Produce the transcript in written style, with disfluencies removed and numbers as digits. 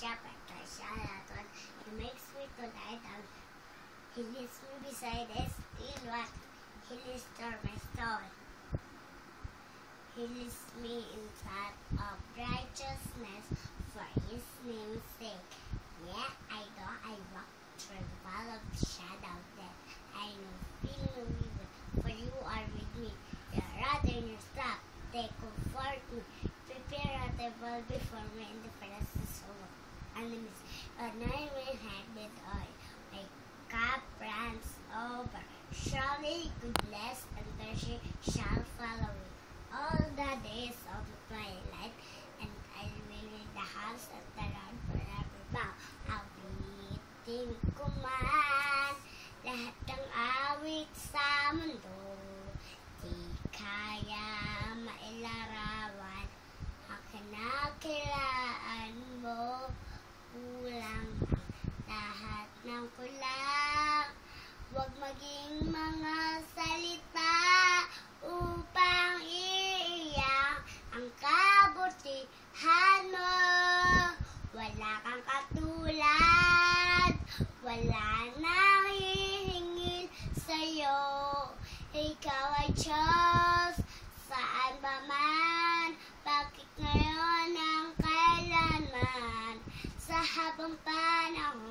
shepherd, I shall not want. He makes me to lie down. He leads me beside the still water. He restores my soul. He leads me in path of righteousness for His name's sake. Yet though I walk through the valley of the shadow of death, I know fear no evil, for You are with me. Your rod and Your staff, they comfort me. Prepare a table before me in the presence of enemies. Anoint my head with oil. My cup runs over. Surely goodness and mercy shall follow me all the days of my life, and I will in the house of the Lord forever. Bow. Awitin ko man lahat ng awit sa mundo, di kaya mailarawan ang kinakilaan mo. Kulang ang lahat ng kulang. Huwag maging mga salita upang iiyak ang kabutihan mo. Wala kang katulad, wala nang hihingil sa'yo. Ikaw ay Diyos, saan ba man, bakit ngayon ang kailanman, sa habang panahon